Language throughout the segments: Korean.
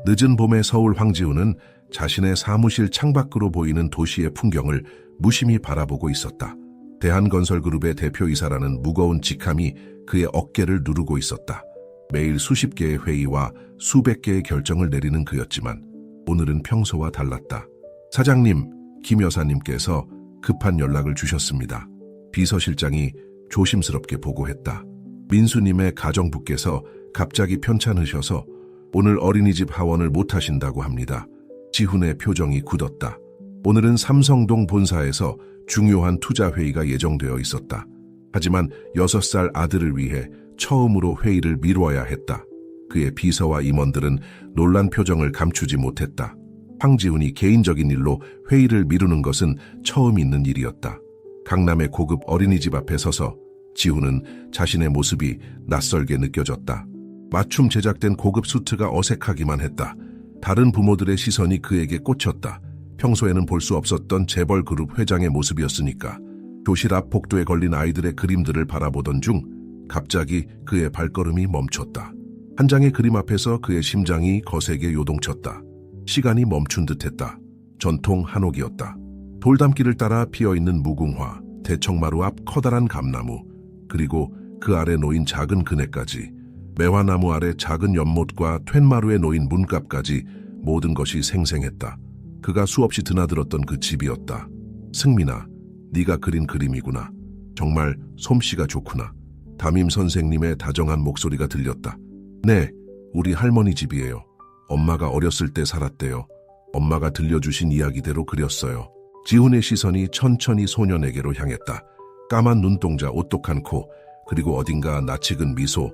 늦은 봄의 서울 황지우는 자신의 사무실 창밖으로 보이는 도시의 풍경을 무심히 바라보고 있었다. 대한건설그룹의 대표이사라는 무거운 직함이 그의 어깨를 누르고 있었다. 매일 수십 개의 회의와 수백 개의 결정을 내리는 그였지만 오늘은 평소와 달랐다. 사장님, 김 여사님께서 급한 연락을 주셨습니다. 비서실장이 조심스럽게 보고했다. 민수님의 가정부께서 갑자기 편찮으셔서 오늘 어린이집 하원을 못하신다고 합니다. 지훈의 표정이 굳었다. 오늘은 삼성동 본사에서 중요한 투자회의가 예정되어 있었다. 하지만 6살 아들을 위해 처음으로 회의를 미뤄야 했다. 그의 비서와 임원들은 놀란 표정을 감추지 못했다. 황지훈이 개인적인 일로 회의를 미루는 것은 처음 있는 일이었다. 강남의 고급 어린이집 앞에 서서 지훈은 자신의 모습이 낯설게 느껴졌다. 맞춤 제작된 고급 수트가 어색하기만 했다. 다른 부모들의 시선이 그에게 꽂혔다. 평소에는 볼 수 없었던 재벌그룹 회장의 모습이었으니까. 교실 앞 복도에 걸린 아이들의 그림들을 바라보던 중 갑자기 그의 발걸음이 멈췄다. 한 장의 그림 앞에서 그의 심장이 거세게 요동쳤다. 시간이 멈춘 듯했다. 전통 한옥이었다. 돌담길을 따라 피어있는 무궁화, 대청마루 앞 커다란 감나무, 그리고 그 아래 놓인 작은 그네까지, 매화나무 아래 작은 연못과 툇마루에 놓인 문갑까지 모든 것이 생생했다. 그가 수없이 드나들었던 그 집이었다. 승민아, 네가 그린 그림이구나. 정말 솜씨가 좋구나. 담임 선생님의 다정한 목소리가 들렸다. 네, 우리 할머니 집이에요. 엄마가 어렸을 때 살았대요. 엄마가 들려주신 이야기대로 그렸어요. 지훈의 시선이 천천히 소년에게로 향했다. 까만 눈동자, 오똑한 코, 그리고 어딘가 낯익은 미소,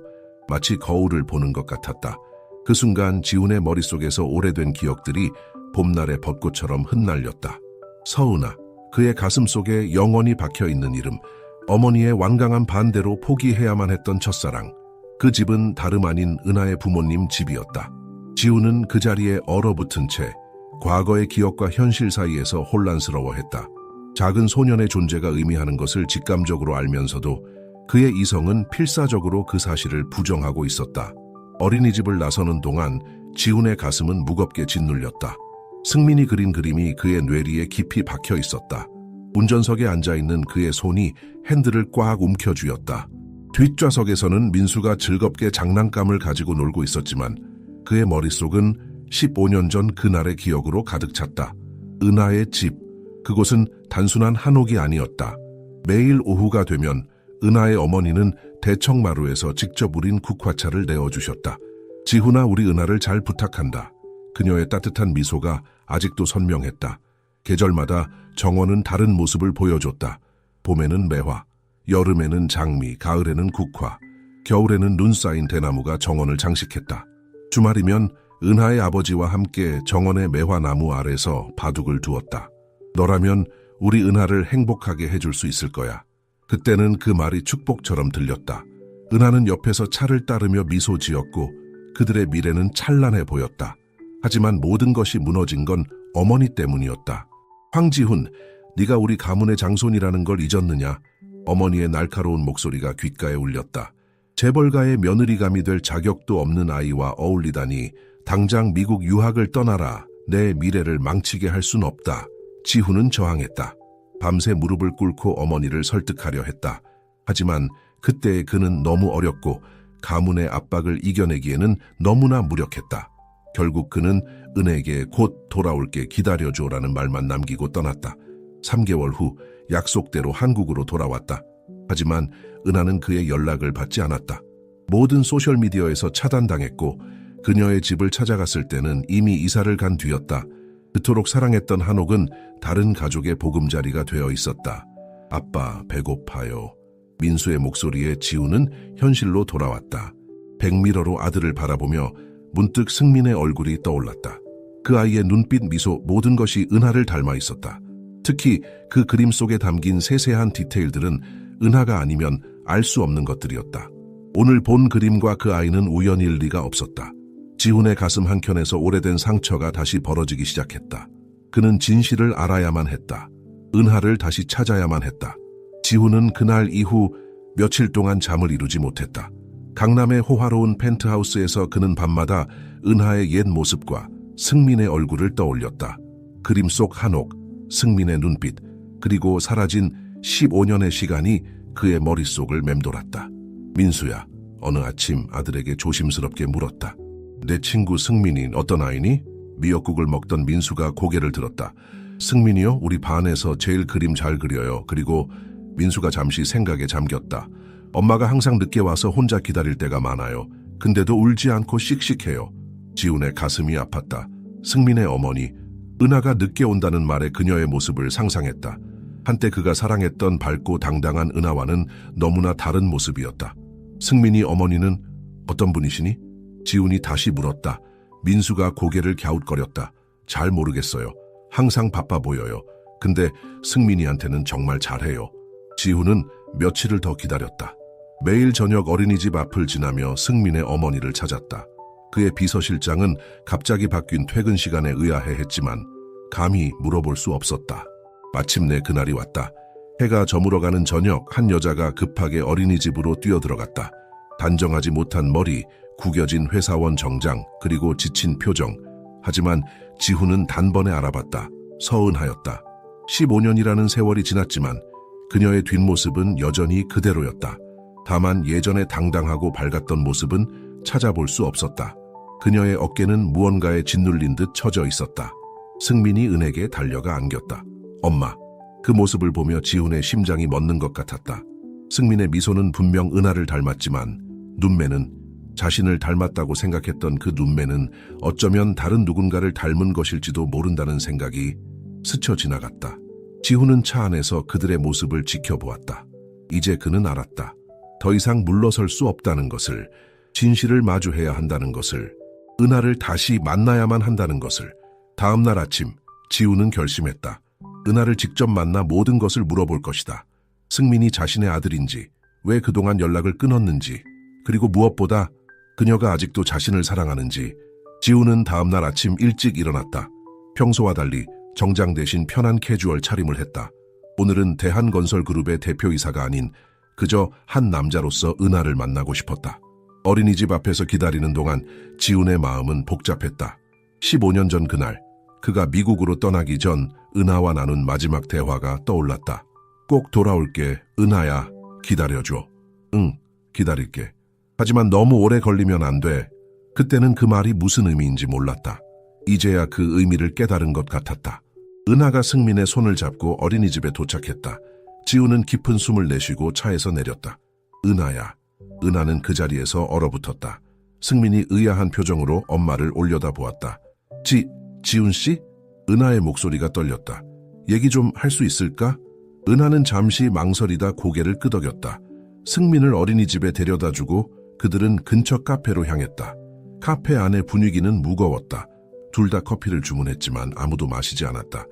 마치 거울을 보는 것 같았다. 그 순간 지훈의 머릿속에서 오래된 기억들이 봄날의 벚꽃처럼 흩날렸다. 서은아, 그의 가슴 속에 영원히 박혀있는 이름, 어머니의 완강한 반대로 포기해야만 했던 첫사랑. 그 집은 다름 아닌 은하의 부모님 집이었다. 지훈은 그 자리에 얼어붙은 채 과거의 기억과 현실 사이에서 혼란스러워했다. 작은 소년의 존재가 의미하는 것을 직감적으로 알면서도 그의 이성은 필사적으로 그 사실을 부정하고 있었다. 어린이집을 나서는 동안 지훈의 가슴은 무겁게 짓눌렸다. 승민이 그린 그림이 그의 뇌리에 깊이 박혀 있었다. 운전석에 앉아있는 그의 손이 핸들을 꽉 움켜쥐었다. 뒷좌석에서는 민수가 즐겁게 장난감을 가지고 놀고 있었지만 그의 머릿속은 15년 전 그날의 기억으로 가득 찼다. 은하의 집, 그곳은 단순한 한옥이 아니었다. 매일 오후가 되면 은하의 어머니는 대청마루에서 직접 우린 국화차를 내어주셨다. 지훈아, 우리 은하를 잘 부탁한다. 그녀의 따뜻한 미소가 아직도 선명했다. 계절마다 정원은 다른 모습을 보여줬다. 봄에는 매화, 여름에는 장미, 가을에는 국화, 겨울에는 눈 쌓인 대나무가 정원을 장식했다. 주말이면 은하의 아버지와 함께 정원의 매화나무 아래서 바둑을 두었다. 너라면 우리 은하를 행복하게 해줄 수 있을 거야. 그때는 그 말이 축복처럼 들렸다. 은하는 옆에서 차를 따르며 미소 지었고 그들의 미래는 찬란해 보였다. 하지만 모든 것이 무너진 건 어머니 때문이었다. 황지훈, 네가 우리 가문의 장손이라는 걸 잊었느냐? 어머니의 날카로운 목소리가 귓가에 울렸다. 재벌가의 며느리감이 될 자격도 없는 아이와 어울리다니 당장 미국 유학을 떠나라. 내 미래를 망치게 할 순 없다. 지훈은 저항했다. 밤새 무릎을 꿇고 어머니를 설득하려 했다. 하지만 그때의 그는 너무 어렸고 가문의 압박을 이겨내기에는 너무나 무력했다. 결국 그는 은혜에게 곧 돌아올게 기다려줘라는 말만 남기고 떠났다. 3개월 후 약속대로 한국으로 돌아왔다. 하지만 은하는 그의 연락을 받지 않았다. 모든 소셜미디어에서 차단당했고 그녀의 집을 찾아갔을 때는 이미 이사를 간 뒤였다. 그토록 사랑했던 한옥은 다른 가족의 보금자리가 되어 있었다. 아빠, 배고파요. 민수의 목소리에 지훈은 현실로 돌아왔다. 백미러로 아들을 바라보며 문득 승민의 얼굴이 떠올랐다. 그 아이의 눈빛, 미소, 모든 것이 은하를 닮아 있었다. 특히 그 그림 속에 담긴 세세한 디테일들은 은하가 아니면 알 수 없는 것들이었다. 오늘 본 그림과 그 아이는 우연일 리가 없었다. 지훈의 가슴 한켠에서 오래된 상처가 다시 벌어지기 시작했다. 그는 진실을 알아야만 했다. 은하를 다시 찾아야만 했다. 지훈은 그날 이후 며칠 동안 잠을 이루지 못했다. 강남의 호화로운 펜트하우스에서 그는 밤마다 은하의 옛 모습과 승민의 얼굴을 떠올렸다. 그림 속 한옥, 승민의 눈빛, 그리고 사라진 15년의 시간이 그의 머릿속을 맴돌았다. 민수야, 어느 아침 아들에게 조심스럽게 물었다. 내 친구 승민이 어떤 아이니? 미역국을 먹던 민수가 고개를 들었다. 승민이요? 우리 반에서 제일 그림 잘 그려요. 그리고 민수가 잠시 생각에 잠겼다. 엄마가 항상 늦게 와서 혼자 기다릴 때가 많아요. 근데도 울지 않고 씩씩해요. 지훈의 가슴이 아팠다. 승민의 어머니, 은하가 늦게 온다는 말에 그녀의 모습을 상상했다. 한때 그가 사랑했던 밝고 당당한 은하와는 너무나 다른 모습이었다. 승민이 어머니는 어떤 분이시니? 지훈이 다시 물었다. 민수가 고개를 갸웃거렸다. 잘 모르겠어요. 항상 바빠 보여요. 근데 승민이한테는 정말 잘해요. 지훈은 며칠을 더 기다렸다. 매일 저녁 어린이집 앞을 지나며 승민의 어머니를 찾았다. 그의 비서실장은 갑자기 바뀐 퇴근 시간에 의아해했지만 감히 물어볼 수 없었다. 마침내 그날이 왔다. 해가 저물어가는 저녁, 한 여자가 급하게 어린이집으로 뛰어들어갔다. 단정하지 못한 머리, 구겨진 회사원 정장, 그리고 지친 표정. 하지만 지훈은 단번에 알아봤다. 서은하였다. 15년이라는 세월이 지났지만 그녀의 뒷모습은 여전히 그대로였다. 다만 예전에 당당하고 밝았던 모습은 찾아볼 수 없었다. 그녀의 어깨는 무언가에 짓눌린 듯 처져 있었다. 승민이 은에게 달려가 안겼다. 엄마. 그 모습을 보며 지훈의 심장이 멎는 것 같았다. 승민의 미소는 분명 은하를 닮았지만 눈매는 자신을 닮았다고 생각했던 그 눈매는 어쩌면 다른 누군가를 닮은 것일지도 모른다는 생각이 스쳐 지나갔다. 지훈은 차 안에서 그들의 모습을 지켜보았다. 이제 그는 알았다. 더 이상 물러설 수 없다는 것을, 진실을 마주해야 한다는 것을, 은하를 다시 만나야만 한다는 것을. 다음 날 아침, 지훈은 결심했다. 은하를 직접 만나 모든 것을 물어볼 것이다. 승민이 자신의 아들인지, 왜 그동안 연락을 끊었는지, 그리고 무엇보다 그녀가 아직도 자신을 사랑하는지. 지훈은 다음 날 아침 일찍 일어났다. 평소와 달리 정장 대신 편한 캐주얼 차림을 했다. 오늘은 대한건설그룹의 대표이사가 아닌 그저 한 남자로서 은하를 만나고 싶었다. 어린이집 앞에서 기다리는 동안 지훈의 마음은 복잡했다. 15년 전 그날, 그가 미국으로 떠나기 전 은하와 나눈 마지막 대화가 떠올랐다. 꼭 돌아올게, 은하야. 기다려줘. 응, 기다릴게. 하지만 너무 오래 걸리면 안 돼. 그때는 그 말이 무슨 의미인지 몰랐다. 이제야 그 의미를 깨달은 것 같았다. 은하가 승민의 손을 잡고 어린이집에 도착했다. 지훈은 깊은 숨을 내쉬고 차에서 내렸다. 은하야. 은하는 그 자리에서 얼어붙었다. 승민이 의아한 표정으로 엄마를 올려다보았다. 지훈 씨? 은하의 목소리가 떨렸다. 얘기 좀 할 수 있을까? 은하는 잠시 망설이다 고개를 끄덕였다. 승민을 어린이집에 데려다주고 그들은 근처 카페로 향했다. 카페 안의 분위기는 무거웠다. 둘 다 커피를 주문했지만 아무도 마시지 않았다.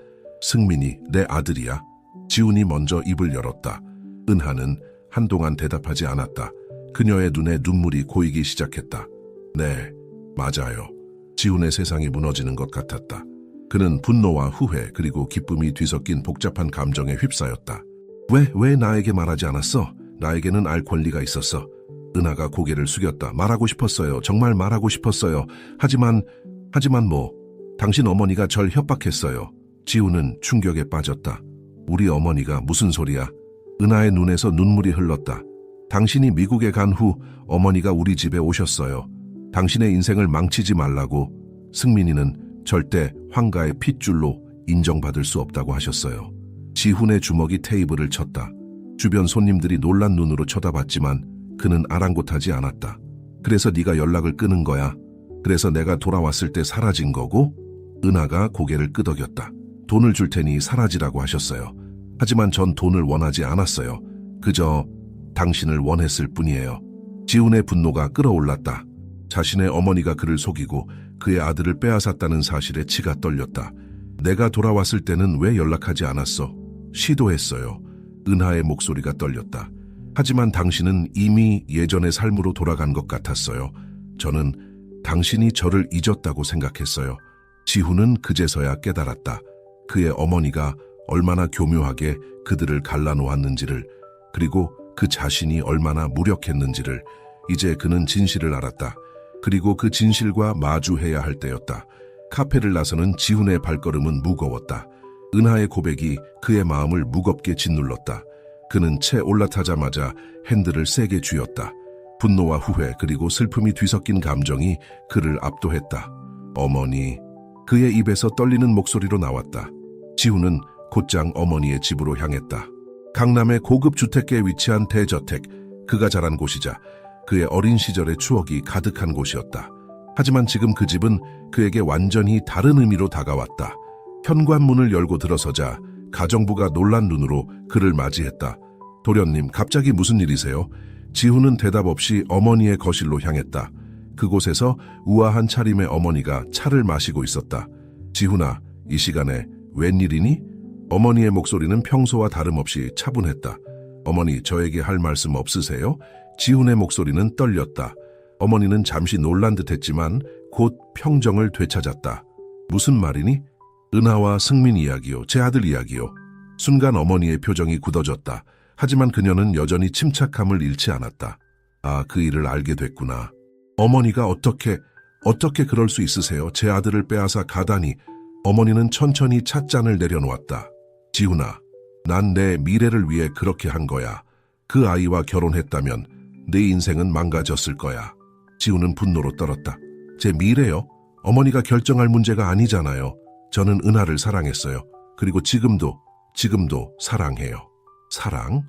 승민이 내 아들이야? 지훈이 먼저 입을 열었다. 은하는 한동안 대답하지 않았다. 그녀의 눈에 눈물이 고이기 시작했다. 네, 맞아요. 지훈의 세상이 무너지는 것 같았다. 그는 분노와 후회 그리고 기쁨이 뒤섞인 복잡한 감정에 휩싸였다. 왜 나에게 말하지 않았어? 나에게는 알 권리가 있었어. 은하가 고개를 숙였다. 말하고 싶었어요. 정말 말하고 싶었어요. 하지만 뭐, 당신 어머니가 절 협박했어요. 지훈은 충격에 빠졌다. 우리 어머니가 무슨 소리야? 은하의 눈에서 눈물이 흘렀다. 당신이 미국에 간 후 어머니가 우리 집에 오셨어요. 당신의 인생을 망치지 말라고. 승민이는 절대 황가의 핏줄로 인정받을 수 없다고 하셨어요. 지훈의 주먹이 테이블을 쳤다. 주변 손님들이 놀란 눈으로 쳐다봤지만 그는 아랑곳하지 않았다. 그래서 네가 연락을 끊은 거야. 그래서 내가 돌아왔을 때 사라진 거고? 은하가 고개를 끄덕였다. 돈을 줄 테니 사라지라고 하셨어요. 하지만 전 돈을 원하지 않았어요. 그저 당신을 원했을 뿐이에요. 지훈의 분노가 끓어올랐다. 자신의 어머니가 그를 속이고 그의 아들을 빼앗았다는 사실에 치가 떨렸다. 내가 돌아왔을 때는 왜 연락하지 않았어? 시도했어요. 은하의 목소리가 떨렸다. 하지만 당신은 이미 예전의 삶으로 돌아간 것 같았어요. 저는 당신이 저를 잊었다고 생각했어요. 지훈은 그제서야 깨달았다. 그의 어머니가 얼마나 교묘하게 그들을 갈라놓았는지를, 그리고 그 자신이 얼마나 무력했는지를. 이제 그는 진실을 알았다. 그리고 그 진실과 마주해야 할 때였다. 카페를 나서는 지훈의 발걸음은 무거웠다. 은하의 고백이 그의 마음을 무겁게 짓눌렀다. 그는 채 올라타자마자 핸들을 세게 쥐었다. 분노와 후회 그리고 슬픔이 뒤섞인 감정이 그를 압도했다. 어머니, 그의 입에서 떨리는 목소리로 나왔다. 지훈은 곧장 어머니의 집으로 향했다. 강남의 고급 주택가에 위치한 대저택, 그가 자란 곳이자 그의 어린 시절의 추억이 가득한 곳이었다. 하지만 지금 그 집은 그에게 완전히 다른 의미로 다가왔다. 현관문을 열고 들어서자 가정부가 놀란 눈으로 그를 맞이했다. 도련님, 갑자기 무슨 일이세요? 지훈은 대답 없이 어머니의 거실로 향했다. 그곳에서 우아한 차림의 어머니가 차를 마시고 있었다. 지훈아, 이 시간에 웬일이니? 어머니의 목소리는 평소와 다름없이 차분했다. 어머니, 저에게 할 말씀 없으세요? 지훈의 목소리는 떨렸다. 어머니는 잠시 놀란 듯했지만 곧 평정을 되찾았다. 무슨 말이니? 은하와 승민 이야기요, 제 아들 이야기요. 순간 어머니의 표정이 굳어졌다. 하지만 그녀는 여전히 침착함을 잃지 않았다. 아, 그 일을 알게 됐구나. 어머니가 어떻게 그럴 수 있으세요? 제 아들을 빼앗아 가다니. 어머니는 천천히 찻잔을 내려놓았다. 지훈아, 난 내 미래를 위해 그렇게 한 거야. 그 아이와 결혼했다면 내 인생은 망가졌을 거야. 지훈은 분노로 떨었다. 제 미래요? 어머니가 결정할 문제가 아니잖아요. 저는 은하를 사랑했어요. 그리고 지금도 사랑해요. 사랑?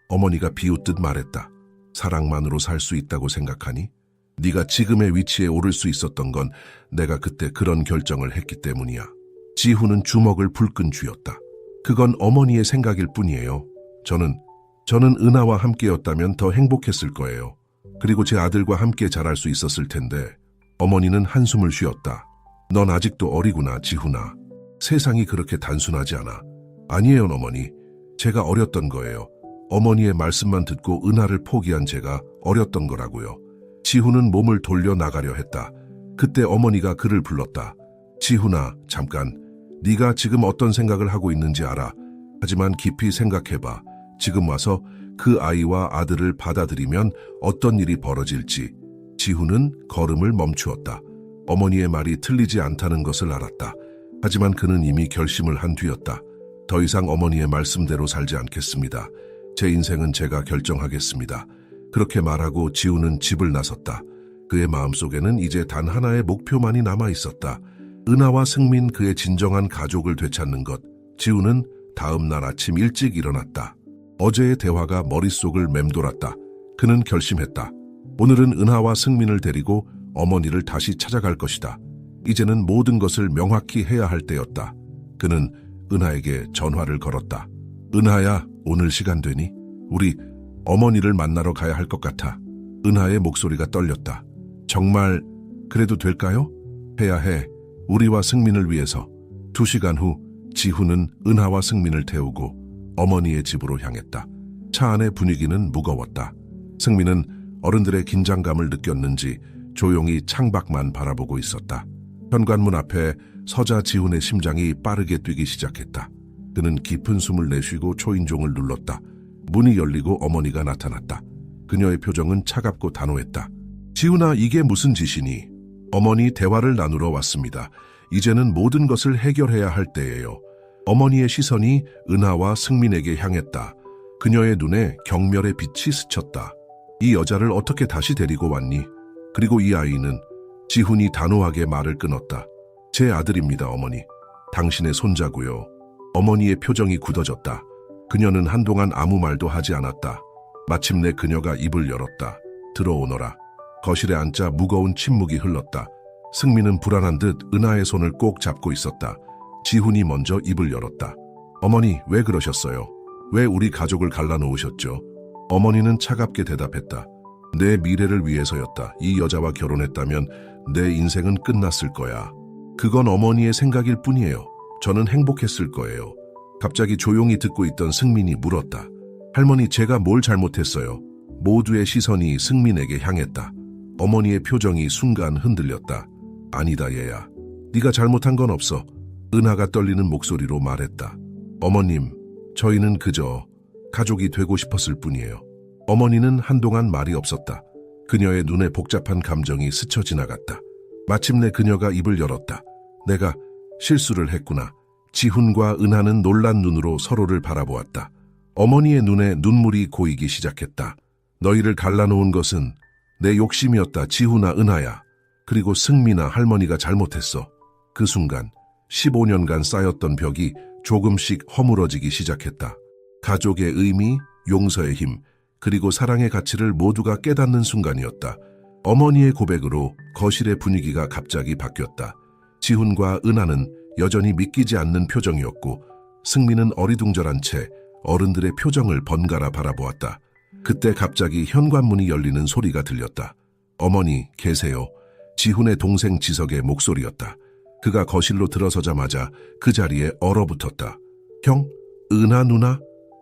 어머니가 비웃듯 말했다. 사랑만으로 살 수 있다고 생각하니? 네가 지금의 위치에 오를 수 있었던 건 내가 그때 그런 결정을 했기 때문이야. 지훈은 주먹을 불끈 쥐었다. 그건 어머니의 생각일 뿐이에요. 저는 은하와 함께였다면 더 행복했을 거예요. 그리고 제 아들과 함께 자랄 수 있었을 텐데. 어머니는 한숨을 쉬었다. 넌 아직도 어리구나, 지훈아. 세상이 그렇게 단순하지 않아. 아니에요, 어머니. 제가 어렸던 거예요. 어머니의 말씀만 듣고 은하를 포기한 제가 어렸던 거라고요. 지훈은 몸을 돌려 나가려 했다. 그때 어머니가 그를 불렀다. 지훈아, 잠깐. 네가 지금 어떤 생각을 하고 있는지 알아. 하지만 깊이 생각해봐. 지금 와서 그 아이와 아들을 받아들이면 어떤 일이 벌어질지. 지훈은 걸음을 멈추었다. 어머니의 말이 틀리지 않다는 것을 알았다. 하지만 그는 이미 결심을 한 뒤였다. 더 이상 어머니의 말씀대로 살지 않겠습니다. 제 인생은 제가 결정하겠습니다. 그렇게 말하고 지훈은 집을 나섰다. 그의 마음속에는 이제 단 하나의 목표만이 남아 있었다. 은하와 승민, 그의 진정한 가족을 되찾는 것. 지훈은 다음 날 아침 일찍 일어났다. 어제의 대화가 머릿속을 맴돌았다. 그는 결심했다. 오늘은 은하와 승민을 데리고 어머니를 다시 찾아갈 것이다. 이제는 모든 것을 명확히 해야 할 때였다. 그는 은하에게 전화를 걸었다. 은하야, 오늘 시간 되니? 우리 어머니를 만나러 가야 할 것 같아. 은하의 목소리가 떨렸다. 정말 그래도 될까요? 해야 해. 우리와 승민을 위해서. 2시간 후 지훈은 은하와 승민을 태우고 어머니의 집으로 향했다. 차 안의 분위기는 무거웠다. 승민은 어른들의 긴장감을 느꼈는지 조용히 창밖만 바라보고 있었다. 현관문 앞에 서자 지훈의 심장이 빠르게 뛰기 시작했다. 그는 깊은 숨을 내쉬고 초인종을 눌렀다. 문이 열리고 어머니가 나타났다. 그녀의 표정은 차갑고 단호했다. 지훈아, 이게 무슨 짓이니? 어머니, 대화를 나누러 왔습니다. 이제는 모든 것을 해결해야 할 때예요. 어머니의 시선이 은하와 승민에게 향했다. 그녀의 눈에 경멸의 빛이 스쳤다. 이 여자를 어떻게 다시 데리고 왔니? 그리고 이 아이는? 지훈이 단호하게 말을 끊었다. 제 아들입니다, 어머니. 당신의 손자고요. 어머니의 표정이 굳어졌다. 그녀는 한동안 아무 말도 하지 않았다. 마침내 그녀가 입을 열었다. 들어오너라. 거실에 앉자 무거운 침묵이 흘렀다. 승민은 불안한 듯 은하의 손을 꼭 잡고 있었다. 지훈이 먼저 입을 열었다. 어머니, 왜 그러셨어요? 왜 우리 가족을 갈라놓으셨죠? 어머니는 차갑게 대답했다. 내 미래를 위해서였다. 이 여자와 결혼했다면 내 인생은 끝났을 거야. 그건 어머니의 생각일 뿐이에요. 저는 행복했을 거예요. 갑자기 조용히 듣고 있던 승민이 물었다. 할머니, 제가 뭘 잘못했어요? 모두의 시선이 승민에게 향했다. 어머니의 표정이 순간 흔들렸다. 아니다, 얘야. 네가 잘못한 건 없어. 은하가 떨리는 목소리로 말했다. 어머님, 저희는 그저 가족이 되고 싶었을 뿐이에요. 어머니는 한동안 말이 없었다. 그녀의 눈에 복잡한 감정이 스쳐 지나갔다. 마침내 그녀가 입을 열었다. 내가 실수를 했구나. 지훈과 은하는 놀란 눈으로 서로를 바라보았다. 어머니의 눈에 눈물이 고이기 시작했다. 너희를 갈라놓은 것은 내 욕심이었다. 지훈아, 은하야. 그리고 승민아, 할머니가 잘못했어. 그 순간 15년간 쌓였던 벽이 조금씩 허물어지기 시작했다. 가족의 의미, 용서의 힘, 그리고 사랑의 가치를 모두가 깨닫는 순간이었다. 어머니의 고백으로 거실의 분위기가 갑자기 바뀌었다. 지훈과 은하는 여전히 믿기지 않는 표정이었고 승민은 어리둥절한 채 어른들의 표정을 번갈아 바라보았다. 그때 갑자기 현관문이 열리는 소리가 들렸다. 어머니, 계세요. 지훈의 동생 지석의 목소리였다. 그가 거실로 들어서자마자 그 자리에 얼어붙었다. 형, 은하 누나,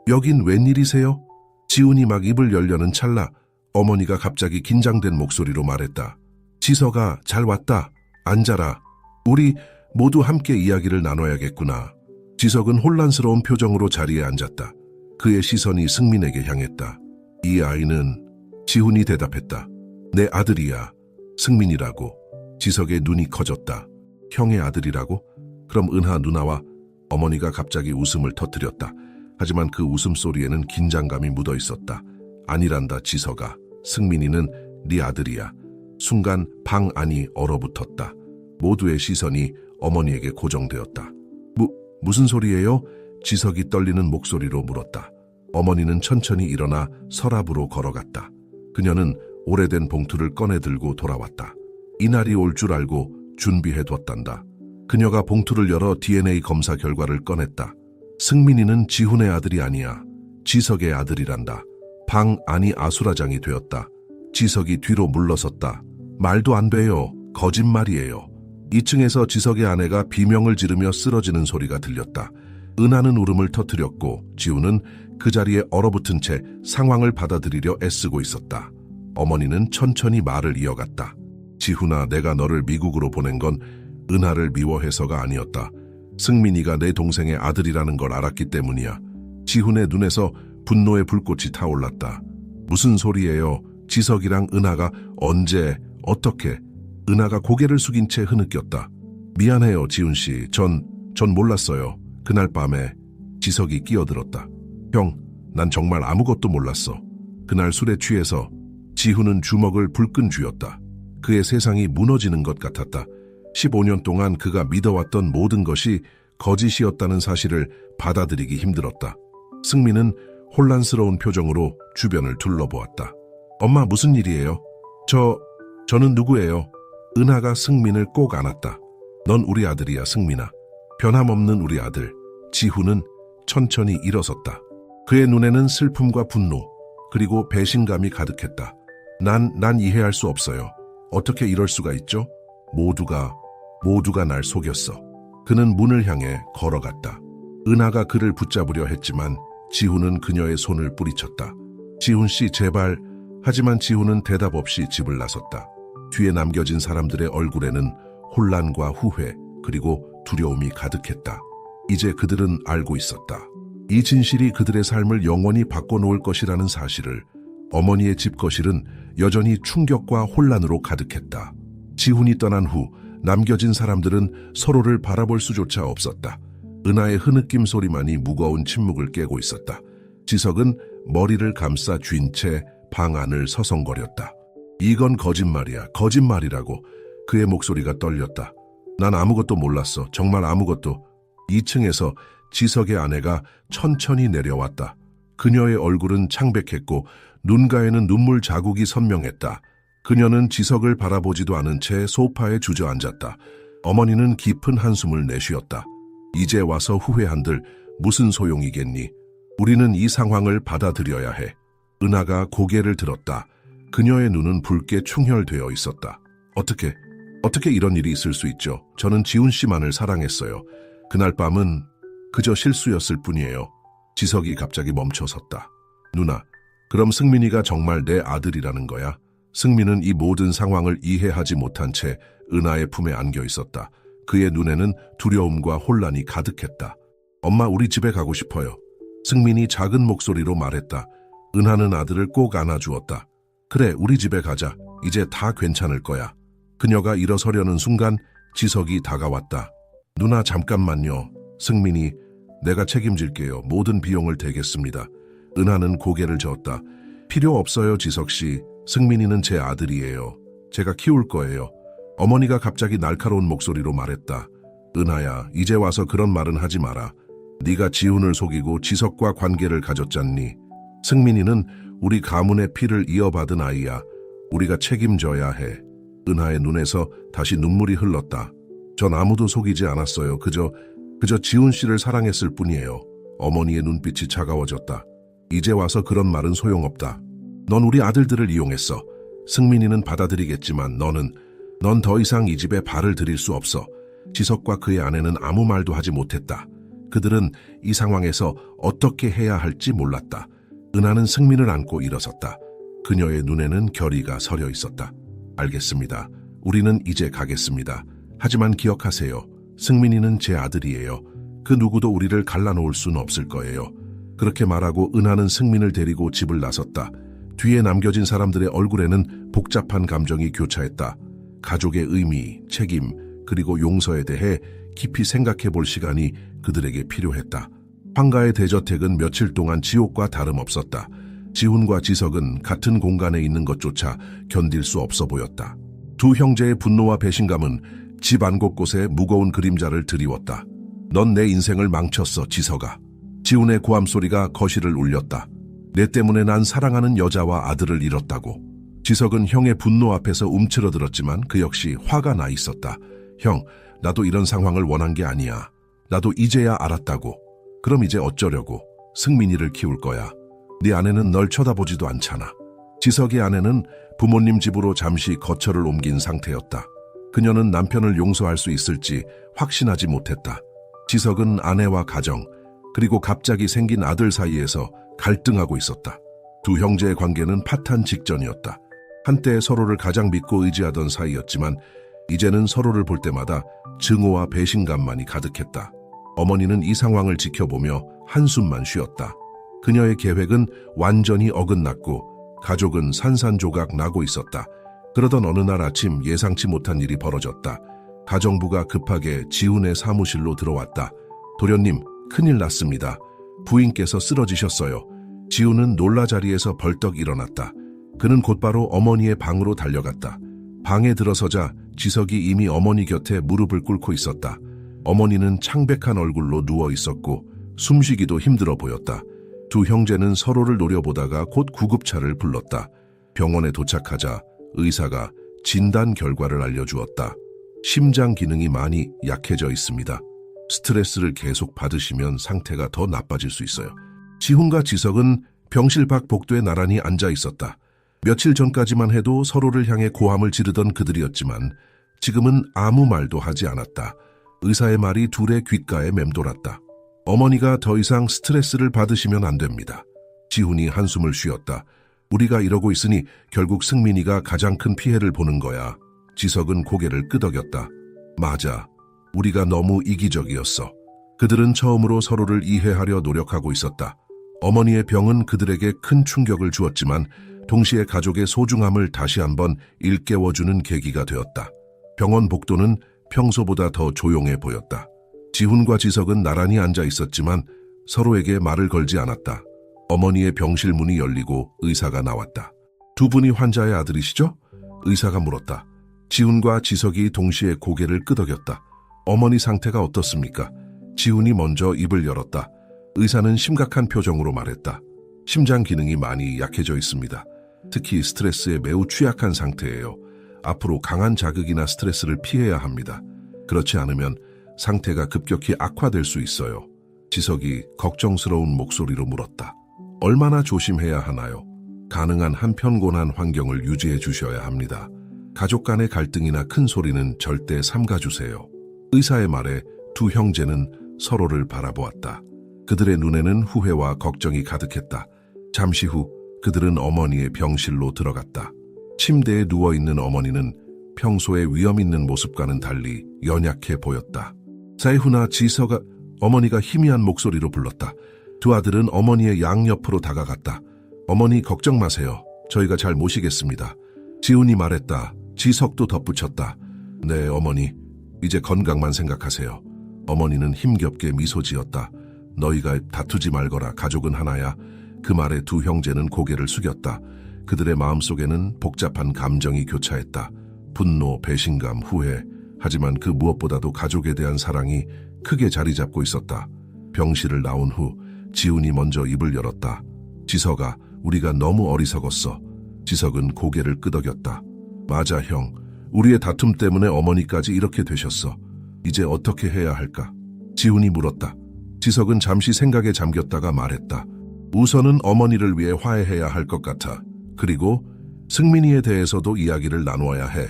여긴 웬일이세요? 지훈이 막 입을 열려는 찰나 어머니가 갑자기 긴장된 목소리로 말했다. 지석아, 잘 왔다. 앉아라. 우리 모두 함께 이야기를 나눠야겠구나. 지석은 혼란스러운 표정으로 자리에 앉았다. 그의 시선이 승민에게 향했다. 이 아이는 지훈이 대답했다. 내 아들이야. 승민이라고. 지석의 눈이 커졌다. 형의 아들이라고? 그럼 은하 누나와 어머니가 갑자기 웃음을 터뜨렸다. 하지만 그 웃음소리에는 긴장감이 묻어 있었다. 아니란다, 지석아. 승민이는 네 아들이야. 순간 방 안이 얼어붙었다. 모두의 시선이 어머니에게 고정되었다. 무슨 소리예요? 지석이 떨리는 목소리로 물었다. 어머니는 천천히 일어나 서랍으로 걸어갔다. 그녀는 오래된 봉투를 꺼내 들고 돌아왔다. 이날이 올 줄 알고 준비해뒀단다. 그녀가 봉투를 열어 DNA 검사 결과를 꺼냈다. 승민이는 지훈의 아들이 아니야. 지석의 아들이란다. 방 안이 아수라장이 되었다. 지석이 뒤로 물러섰다. 말도 안 돼요. 거짓말이에요. 2층에서 지석의 아내가 비명을 지르며 쓰러지는 소리가 들렸다. 은하는 울음을 터뜨렸고 지훈은 그 자리에 얼어붙은 채 상황을 받아들이려 애쓰고 있었다. 어머니는 천천히 말을 이어갔다. 지훈아, 내가 너를 미국으로 보낸 건 은하를 미워해서가 아니었다. 승민이가 내 동생의 아들이라는 걸 알았기 때문이야. 지훈의 눈에서 분노의 불꽃이 타올랐다. 무슨 소리예요? 지석이랑 은하가 언제, 어떻게? 은하가 고개를 숙인 채 흐느꼈다. 미안해요, 지훈씨. 전 몰랐어요. 그날 밤에 지석이 끼어들었다. 형, 난 정말 아무것도 몰랐어. 그날 술에 취해서 지훈은 주먹을 불끈 쥐었다. 그의 세상이 무너지는 것 같았다. 15년 동안 그가 믿어왔던 모든 것이 거짓이었다는 사실을 받아들이기 힘들었다. 승민은 혼란스러운 표정으로 주변을 둘러보았다. 엄마, 무슨 일이에요? 저는 누구예요? 은하가 승민을 꼭 안았다. 넌 우리 아들이야, 승민아. 변함없는 우리 아들. 지훈은 천천히 일어섰다. 그의 눈에는 슬픔과 분노, 그리고 배신감이 가득했다. 난 이해할 수 없어요. 어떻게 이럴 수가 있죠? 모두가 날 속였어. 그는 문을 향해 걸어갔다. 은하가 그를 붙잡으려 했지만 지훈은 그녀의 손을 뿌리쳤다. 지훈씨, 제발. 하지만 지훈은 대답 없이 집을 나섰다. 뒤에 남겨진 사람들의 얼굴에는 혼란과 후회, 그리고 두려움이 가득했다. 이제 그들은 알고 있었다. 이 진실이 그들의 삶을 영원히 바꿔놓을 것이라는 사실을. 어머니의 집 거실은 여전히 충격과 혼란으로 가득했다. 지훈이 떠난 후 남겨진 사람들은 서로를 바라볼 수조차 없었다. 은하의 흐느낌 소리만이 무거운 침묵을 깨고 있었다. 지석은 머리를 감싸 쥔 채 방 안을 서성거렸다. 이건 거짓말이야. 거짓말이라고. 그의 목소리가 떨렸다. 난 아무것도 몰랐어. 정말 아무것도. 2층에서 지석의 아내가 천천히 내려왔다. 그녀의 얼굴은 창백했고 눈가에는 눈물 자국이 선명했다. 그녀는 지석을 바라보지도 않은 채 소파에 주저앉았다. 어머니는 깊은 한숨을 내쉬었다. 이제 와서 후회한들 무슨 소용이겠니? 우리는 이 상황을 받아들여야 해. 은하가 고개를 들었다. 그녀의 눈은 붉게 충혈되어 있었다. 어떻게 이런 일이 있을 수 있죠? 저는 지훈 씨만을 사랑했어요. 그날 밤은 그저 실수였을 뿐이에요. 지석이 갑자기 멈춰섰다. 누나, 그럼 승민이가 정말 내 아들이라는 거야? 승민은 이 모든 상황을 이해하지 못한 채 은하의 품에 안겨 있었다. 그의 눈에는 두려움과 혼란이 가득했다. 엄마, 우리 집에 가고 싶어요. 승민이 작은 목소리로 말했다. 은하는 아들을 꼭 안아주었다. 그래, 우리 집에 가자. 이제 다 괜찮을 거야. 그녀가 일어서려는 순간 지석이 다가왔다. 누나 잠깐만요. 승민이, 내가 책임질게요. 모든 비용을 대겠습니다. 은하는 고개를 저었다. 필요 없어요, 지석 씨. 승민이는 제 아들이에요. 제가 키울 거예요. 어머니가 갑자기 날카로운 목소리로 말했다. 은하야, 이제 와서 그런 말은 하지 마라. 네가 지훈을 속이고 지석과 관계를 가졌잖니. 승민이는 우리 가문의 피를 이어받은 아이야. 우리가 책임져야 해. 은하의 눈에서 다시 눈물이 흘렀다. 전 아무도 속이지 않았어요. 그저 지훈 씨를 사랑했을 뿐이에요. 어머니의 눈빛이 차가워졌다. 이제 와서 그런 말은 소용없다. 넌 우리 아들들을 이용했어. 승민이는 받아들이겠지만 넌 더 이상 이 집에 발을 들일 수 없어. 지석과 그의 아내는 아무 말도 하지 못했다. 그들은 이 상황에서 어떻게 해야 할지 몰랐다. 은하는 승민을 안고 일어섰다. 그녀의 눈에는 결의가 서려 있었다. 알겠습니다. 우리는 이제 가겠습니다. 하지만 기억하세요. 승민이는 제 아들이에요. 그 누구도 우리를 갈라놓을 수는 없을 거예요. 그렇게 말하고 은하는 승민을 데리고 집을 나섰다. 뒤에 남겨진 사람들의 얼굴에는 복잡한 감정이 교차했다. 가족의 의미, 책임, 그리고 용서에 대해 깊이 생각해 볼 시간이 그들에게 필요했다. 황가의 대저택은 며칠 동안 지옥과 다름없었다. 지훈과 지석은 같은 공간에 있는 것조차 견딜 수 없어 보였다. 두 형제의 분노와 배신감은 집 안 곳곳에 무거운 그림자를 드리웠다. 넌 내 인생을 망쳤어, 지석아. 지훈의 고함 소리가 거실을 울렸다. 내 때문에 난 사랑하는 여자와 아들을 잃었다고. 지석은 형의 분노 앞에서 움츠러들었지만 그 역시 화가 나 있었다. 형, 나도 이런 상황을 원한 게 아니야. 나도 이제야 알았다고. 그럼 이제 어쩌려고? 승민이를 키울 거야. 네 아내는 널 쳐다보지도 않잖아. 지석의 아내는 부모님 집으로 잠시 거처를 옮긴 상태였다. 그녀는 남편을 용서할 수 있을지 확신하지 못했다. 지석은 아내와 가정, 그리고 갑자기 생긴 아들 사이에서 갈등하고 있었다. 두 형제의 관계는 파탄 직전이었다. 한때 서로를 가장 믿고 의지하던 사이였지만 이제는 서로를 볼 때마다 증오와 배신감만이 가득했다. 어머니는 이 상황을 지켜보며 한숨만 쉬었다. 그녀의 계획은 완전히 어긋났고 가족은 산산조각 나고 있었다. 그러던 어느 날 아침 예상치 못한 일이 벌어졌다. 가정부가 급하게 지훈의 사무실로 들어왔다. 도련님, 큰일 났습니다. 부인께서 쓰러지셨어요. 지훈은 놀라 자리에서 벌떡 일어났다. 그는 곧바로 어머니의 방으로 달려갔다. 방에 들어서자 지석이 이미 어머니 곁에 무릎을 꿇고 있었다. 어머니는 창백한 얼굴로 누워 있었고 숨쉬기도 힘들어 보였다. 두 형제는 서로를 노려보다가 곧 구급차를 불렀다. 병원에 도착하자 의사가 진단 결과를 알려주었다. 심장 기능이 많이 약해져 있습니다. 스트레스를 계속 받으시면 상태가 더 나빠질 수 있어요. 지훈과 지석은 병실 밖 복도에 나란히 앉아 있었다. 며칠 전까지만 해도 서로를 향해 고함을 지르던 그들이었지만 지금은 아무 말도 하지 않았다. 의사의 말이 둘의 귓가에 맴돌았다. 어머니가 더 이상 스트레스를 받으시면 안 됩니다. 지훈이 한숨을 쉬었다. 우리가 이러고 있으니 결국 승민이가 가장 큰 피해를 보는 거야. 지석은 고개를 끄덕였다. 맞아. 우리가 너무 이기적이었어. 그들은 처음으로 서로를 이해하려 노력하고 있었다. 어머니의 병은 그들에게 큰 충격을 주었지만 동시에 가족의 소중함을 다시 한번 일깨워주는 계기가 되었다. 병원 복도는 평소보다 더 조용해 보였다. 지훈과 지석은 나란히 앉아 있었지만 서로에게 말을 걸지 않았다. 어머니의 병실 문이 열리고 의사가 나왔다. 두 분이 환자의 아들이시죠? 의사가 물었다. 지훈과 지석이 동시에 고개를 끄덕였다. 어머니 상태가 어떻습니까? 지훈이 먼저 입을 열었다. 의사는 심각한 표정으로 말했다. 심장 기능이 많이 약해져 있습니다. 특히 스트레스에 매우 취약한 상태예요. 앞으로 강한 자극이나 스트레스를 피해야 합니다. 그렇지 않으면 상태가 급격히 악화될 수 있어요. 지석이 걱정스러운 목소리로 물었다. 얼마나 조심해야 하나요? 가능한 한편곤한 환경을 유지해 주셔야 합니다. 가족 간의 갈등이나 큰 소리는 절대 삼가주세요. 의사의 말에 두 형제는 서로를 바라보았다. 그들의 눈에는 후회와 걱정이 가득했다. 잠시 후 그들은 어머니의 병실로 들어갔다. 침대에 누워있는 어머니는 평소의 위험 있는 모습과는 달리 연약해 보였다. 사이훈아, 지석아, 어머니가 희미한 목소리로 불렀다. 두 아들은 어머니의 양옆으로 다가갔다. 어머니 걱정 마세요. 저희가 잘 모시겠습니다. 지훈이 말했다. 지석도 덧붙였다. 네, 어머니. 이제 건강만 생각하세요. 어머니는 힘겹게 미소 지었다. 너희가 다투지 말거라. 가족은 하나야. 그 말에 두 형제는 고개를 숙였다. 그들의 마음속에는 복잡한 감정이 교차했다. 분노, 배신감, 후회. 하지만 그 무엇보다도 가족에 대한 사랑이 크게 자리 잡고 있었다. 병실을 나온 후 지훈이 먼저 입을 열었다. 지석아, 우리가 너무 어리석었어. 지석은 고개를 끄덕였다. 맞아, 형. 우리의 다툼 때문에 어머니까지 이렇게 되셨어. 이제 어떻게 해야 할까? 지훈이 물었다. 지석은 잠시 생각에 잠겼다가 말했다. 우선은 어머니를 위해 화해해야 할 것 같아. 그리고 승민이에 대해서도 이야기를 나누어야 해.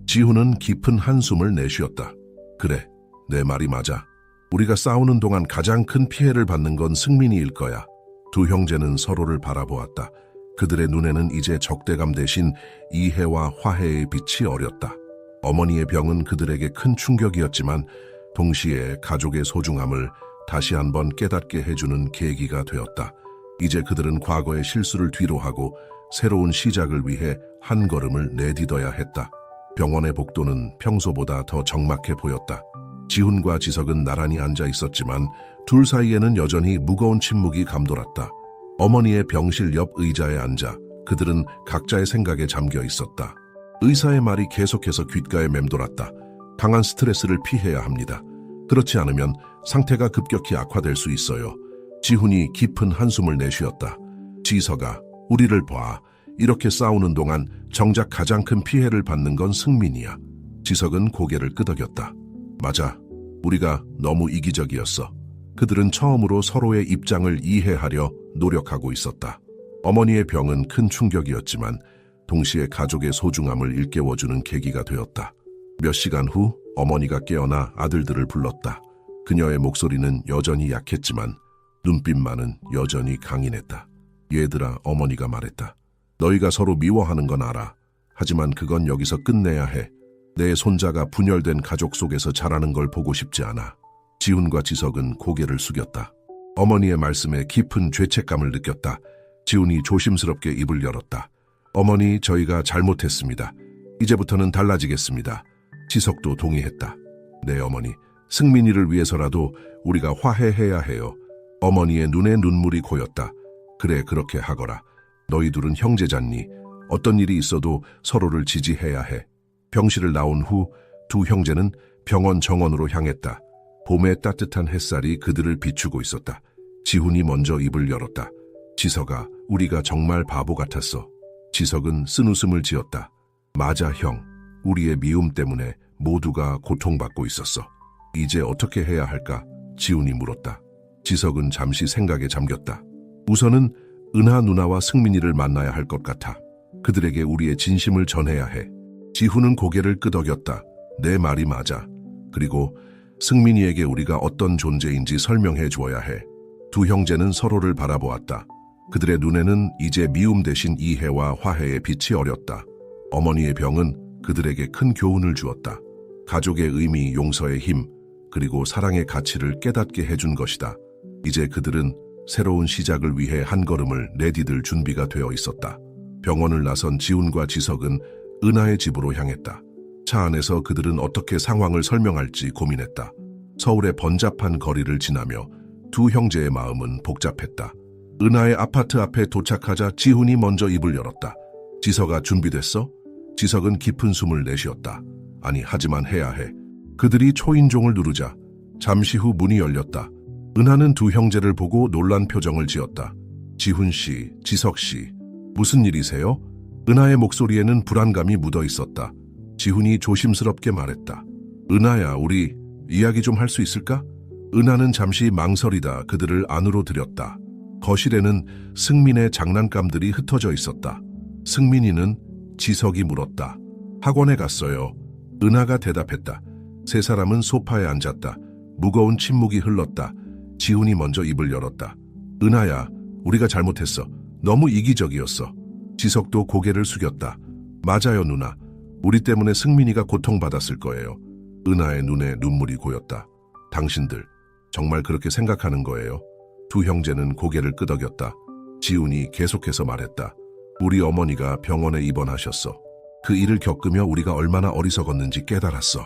지훈은 깊은 한숨을 내쉬었다. 그래, 내 말이 맞아. 우리가 싸우는 동안 가장 큰 피해를 받는 건 승민이일 거야. 두 형제는 서로를 바라보았다. 그들의 눈에는 이제 적대감 대신 이해와 화해의 빛이 어렸다. 어머니의 병은 그들에게 큰 충격이었지만 동시에 가족의 소중함을 다시 한번 깨닫게 해주는 계기가 되었다. 이제 그들은 과거의 실수를 뒤로하고 새로운 시작을 위해 한 걸음을 내딛어야 했다. 병원의 복도는 평소보다 더 적막해 보였다. 지훈과 지석은 나란히 앉아 있었지만 둘 사이에는 여전히 무거운 침묵이 감돌았다. 어머니의 병실 옆 의자에 앉아 그들은 각자의 생각에 잠겨 있었다. 의사의 말이 계속해서 귓가에 맴돌았다. 강한 스트레스를 피해야 합니다. 그렇지 않으면 상태가 급격히 악화될 수 있어요. 지훈이 깊은 한숨을 내쉬었다. 지석아, 우리를 봐. 이렇게 싸우는 동안 정작 가장 큰 피해를 받는 건 승민이야. 지석은 고개를 끄덕였다. 맞아. 우리가 너무 이기적이었어. 그들은 처음으로 서로의 입장을 이해하려 노력하고 있었다. 어머니의 병은 큰 충격이었지만 동시에 가족의 소중함을 일깨워주는 계기가 되었다. 몇 시간 후 어머니가 깨어나 아들들을 불렀다. 그녀의 목소리는 여전히 약했지만 눈빛만은 여전히 강인했다. 얘들아, 어머니가 말했다. 너희가 서로 미워하는 건 알아. 하지만 그건 여기서 끝내야 해. 내 손자가 분열된 가족 속에서 자라는 걸 보고 싶지 않아. 지훈과 지석은 고개를 숙였다. 어머니의 말씀에 깊은 죄책감을 느꼈다. 지훈이 조심스럽게 입을 열었다. 어머니, 저희가 잘못했습니다. 이제부터는 달라지겠습니다. 지석도 동의했다. 네, 어머니. 승민이를 위해서라도 우리가 화해해야 해요. 어머니의 눈에 눈물이 고였다. 그래, 그렇게 하거라. 너희 둘은 형제잖니. 어떤 일이 있어도 서로를 지지해야 해. 병실을 나온 후 두 형제는 병원 정원으로 향했다. 봄의 따뜻한 햇살이 그들을 비추고 있었다. 지훈이 먼저 입을 열었다. 지석아, 우리가 정말 바보 같았어. 지석은 쓴웃음을 지었다. 맞아, 형. 우리의 미움 때문에 모두가 고통받고 있었어. 이제 어떻게 해야 할까? 지훈이 물었다. 지석은 잠시 생각에 잠겼다. 우선은 은하 누나와 승민이를 만나야 할 것 같아. 그들에게 우리의 진심을 전해야 해. 지훈은 고개를 끄덕였다. 내 말이 맞아. 그리고 승민이에게 우리가 어떤 존재인지 설명해 주어야 해. 두 형제는 서로를 바라보았다. 그들의 눈에는 이제 미움 대신 이해와 화해의 빛이 어렸다. 어머니의 병은 그들에게 큰 교훈을 주었다. 가족의 의미, 용서의 힘, 그리고 사랑의 가치를 깨닫게 해준 것이다. 이제 그들은 새로운 시작을 위해 한 걸음을 내디딜 준비가 되어 있었다. 병원을 나선 지훈과 지석은 은하의 집으로 향했다. 차 안에서 그들은 어떻게 상황을 설명할지 고민했다. 서울의 번잡한 거리를 지나며 두 형제의 마음은 복잡했다. 은하의 아파트 앞에 도착하자 지훈이 먼저 입을 열었다. 지석아, 준비됐어? 지석은 깊은 숨을 내쉬었다. 아니, 하지만 해야 해. 그들이 초인종을 누르자 잠시 후 문이 열렸다. 은하는 두 형제를 보고 놀란 표정을 지었다. 지훈 씨, 지석 씨, 무슨 일이세요? 은하의 목소리에는 불안감이 묻어 있었다. 지훈이 조심스럽게 말했다. 은하야, 우리 이야기 좀 할 수 있을까? 은하는 잠시 망설이다 그들을 안으로 들였다. 거실에는 승민의 장난감들이 흩어져 있었다. 승민이는? 지석이 물었다. 학원에 갔어요. 은하가 대답했다. 세 사람은 소파에 앉았다. 무거운 침묵이 흘렀다. 지훈이 먼저 입을 열었다. 은하야, 우리가 잘못했어. 너무 이기적이었어. 지석도 고개를 숙였다. 맞아요, 누나. 우리 때문에 승민이가 고통받았을 거예요. 은하의 눈에 눈물이 고였다. 당신들, 정말 그렇게 생각하는 거예요? 두 형제는 고개를 끄덕였다. 지훈이 계속해서 말했다. 우리 어머니가 병원에 입원하셨어. 그 일을 겪으며 우리가 얼마나 어리석었는지 깨달았어.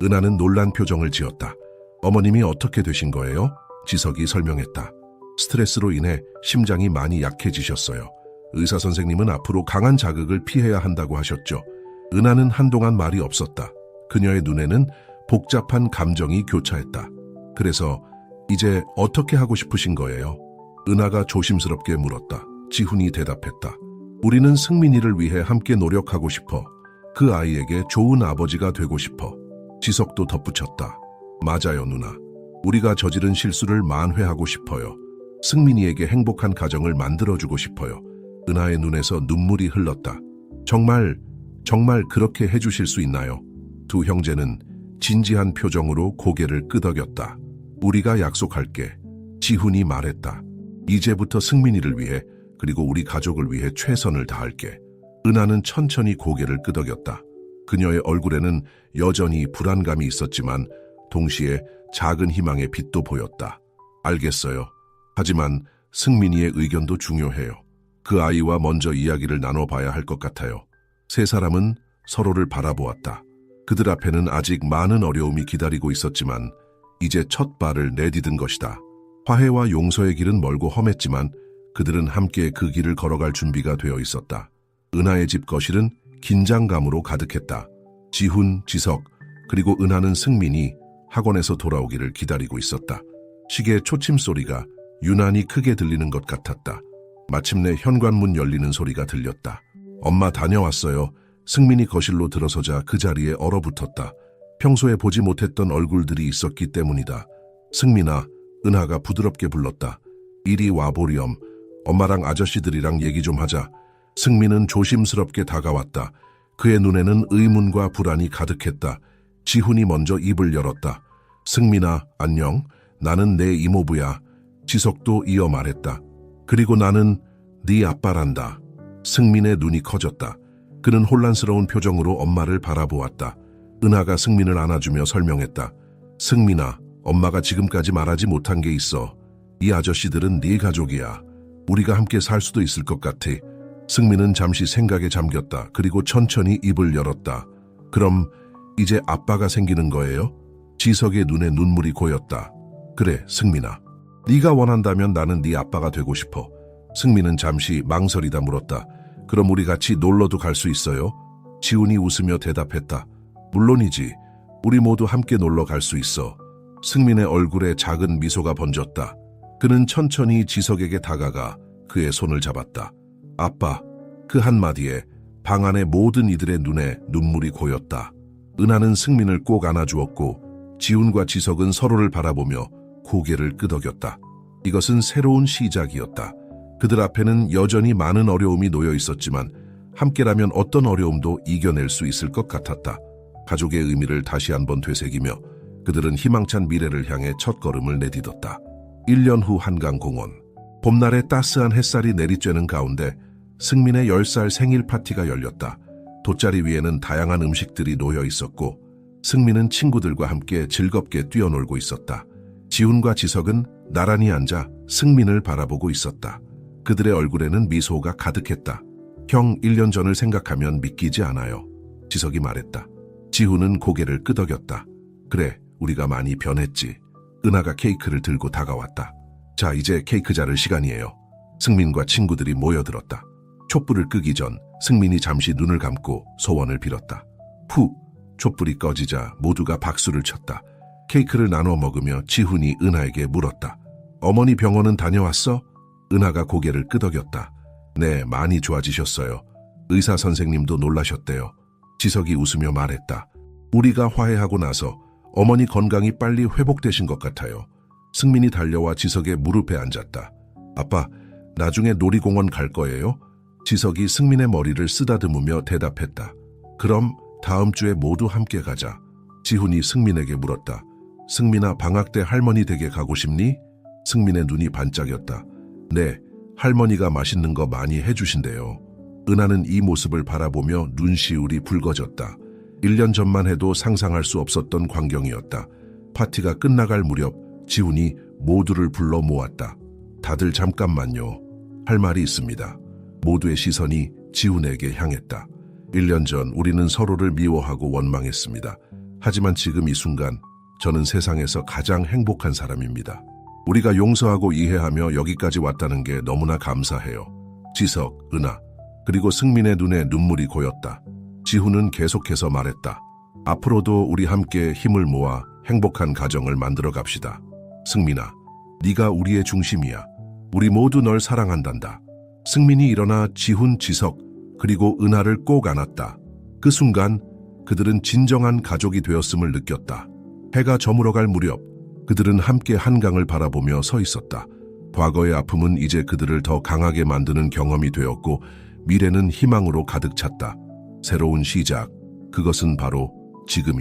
은하는 놀란 표정을 지었다. 어머님이 어떻게 되신 거예요? 지석이 설명했다. 스트레스로 인해 심장이 많이 약해지셨어요. 의사 선생님은 앞으로 강한 자극을 피해야 한다고 하셨죠. 은하는 한동안 말이 없었다. 그녀의 눈에는 복잡한 감정이 교차했다. 그래서 이제 어떻게 하고 싶으신 거예요? 은하가 조심스럽게 물었다. 지훈이 대답했다. 우리는 승민이를 위해 함께 노력하고 싶어. 그 아이에게 좋은 아버지가 되고 싶어. 지석도 덧붙였다. 맞아요, 누나. 우리가 저지른 실수를 만회하고 싶어요. 승민이에게 행복한 가정을 만들어주고 싶어요. 은하의 눈에서 눈물이 흘렀다. 정말 그렇게 해주실 수 있나요? 두 형제는 진지한 표정으로 고개를 끄덕였다. 우리가 약속할게. 지훈이 말했다. 이제부터 승민이를 위해 그리고 우리 가족을 위해 최선을 다할게. 은하는 천천히 고개를 끄덕였다. 그녀의 얼굴에는 여전히 불안감이 있었지만 동시에 작은 희망의 빛도 보였다. 알겠어요. 하지만 승민이의 의견도 중요해요. 그 아이와 먼저 이야기를 나눠봐야 할 것 같아요. 세 사람은 서로를 바라보았다. 그들 앞에는 아직 많은 어려움이 기다리고 있었지만 이제 첫 발을 내디딘 것이다. 화해와 용서의 길은 멀고 험했지만 그들은 함께 그 길을 걸어갈 준비가 되어 있었다. 은하의 집 거실은 긴장감으로 가득했다. 지훈, 지석, 그리고 은하는 승민이 학원에서 돌아오기를 기다리고 있었다. 시계 초침 소리가 유난히 크게 들리는 것 같았다. 마침내 현관문 열리는 소리가 들렸다. 엄마 다녀왔어요. 승민이 거실로 들어서자 그 자리에 얼어붙었다. 평소에 보지 못했던 얼굴들이 있었기 때문이다. 승민아, 은하가 부드럽게 불렀다. 이리 와보렴. 엄마랑 아저씨들이랑 얘기 좀 하자. 승민은 조심스럽게 다가왔다. 그의 눈에는 의문과 불안이 가득했다. 지훈이 먼저 입을 열었다. 승민아, 안녕. 나는 내 이모부야. 지석도 이어 말했다. 그리고 나는 네 아빠란다. 승민의 눈이 커졌다. 그는 혼란스러운 표정으로 엄마를 바라보았다. 은하가 승민을 안아주며 설명했다. 승민아, 엄마가 지금까지 말하지 못한 게 있어. 이 아저씨들은 네 가족이야. 우리가 함께 살 수도 있을 것 같아. 승민은 잠시 생각에 잠겼다. 그리고 천천히 입을 열었다. 그럼 이제 아빠가 생기는 거예요? 지석의 눈에 눈물이 고였다. 그래, 승민아. 네가 원한다면 나는 네 아빠가 되고 싶어. 승민은 잠시 망설이다 물었다. 그럼 우리 같이 놀러도 갈 수 있어요? 지훈이 웃으며 대답했다. 물론이지. 우리 모두 함께 놀러 갈 수 있어. 승민의 얼굴에 작은 미소가 번졌다. 그는 천천히 지석에게 다가가 그의 손을 잡았다. 아빠, 그 한마디에 방 안의 모든 이들의 눈에 눈물이 고였다. 은하는 승민을 꼭 안아주었고 지훈과 지석은 서로를 바라보며 고개를 끄덕였다. 이것은 새로운 시작이었다. 그들 앞에는 여전히 많은 어려움이 놓여 있었지만 함께라면 어떤 어려움도 이겨낼 수 있을 것 같았다. 가족의 의미를 다시 한번 되새기며 그들은 희망찬 미래를 향해 첫걸음을 내딛었다. 1년 후 한강공원. 봄날의 따스한 햇살이 내리쬐는 가운데 승민의 10살 생일 파티가 열렸다. 돗자리 위에는 다양한 음식들이 놓여 있었고 승민은 친구들과 함께 즐겁게 뛰어놀고 있었다. 지훈과 지석은 나란히 앉아 승민을 바라보고 있었다. 그들의 얼굴에는 미소가 가득했다. 형, 1년 전을 생각하면 믿기지 않아요. 지석이 말했다. 지훈은 고개를 끄덕였다. 그래, 우리가 많이 변했지. 은하가 케이크를 들고 다가왔다. 자, 이제 케이크 자를 시간이에요. 승민과 친구들이 모여들었다. 촛불을 끄기 전 승민이 잠시 눈을 감고 소원을 빌었다. 후! 촛불이 꺼지자 모두가 박수를 쳤다. 케이크를 나눠 먹으며 지훈이 은하에게 물었다. 어머니 병원은 다녀왔어? 은하가 고개를 끄덕였다. 네, 많이 좋아지셨어요. 의사 선생님도 놀라셨대요. 지석이 웃으며 말했다. 우리가 화해하고 나서 어머니 건강이 빨리 회복되신 것 같아요. 승민이 달려와 지석의 무릎에 앉았다. 아빠, 나중에 놀이공원 갈 거예요? 지석이 승민의 머리를 쓰다듬으며 대답했다. 그럼 다음 주에 모두 함께 가자. 지훈이 승민에게 물었다. 승민아, 방학 때 할머니 댁에 가고 싶니? 승민의 눈이 반짝였다. 네, 할머니가 맛있는 거 많이 해주신대요. 은하는 이 모습을 바라보며 눈시울이 붉어졌다. 1년 전만 해도 상상할 수 없었던 광경이었다. 파티가 끝나갈 무렵 지훈이 모두를 불러 모았다. 다들 잠깐만요. 할 말이 있습니다. 모두의 시선이 지훈에게 향했다. 1년 전 우리는 서로를 미워하고 원망했습니다. 하지만 지금 이 순간 저는 세상에서 가장 행복한 사람입니다. 우리가 용서하고 이해하며 여기까지 왔다는 게 너무나 감사해요. 지석, 은하, 그리고 승민의 눈에 눈물이 고였다. 지훈은 계속해서 말했다. 앞으로도 우리 함께 힘을 모아 행복한 가정을 만들어 갑시다. 승민아, 네가 우리의 중심이야. 우리 모두 널 사랑한단다. 승민이 일어나 지훈, 지석, 그리고 은하를 꼭 안았다. 그 순간 그들은 진정한 가족이 되었음을 느꼈다. 해가 저물어갈 무렵 그들은 함께 한강을 바라보며 서 있었다. 과거의 아픔은 이제 그들을 더 강하게 만드는 경험이 되었고 미래는 희망으로 가득 찼다. 새로운 시작, 그것은 바로 지금이다.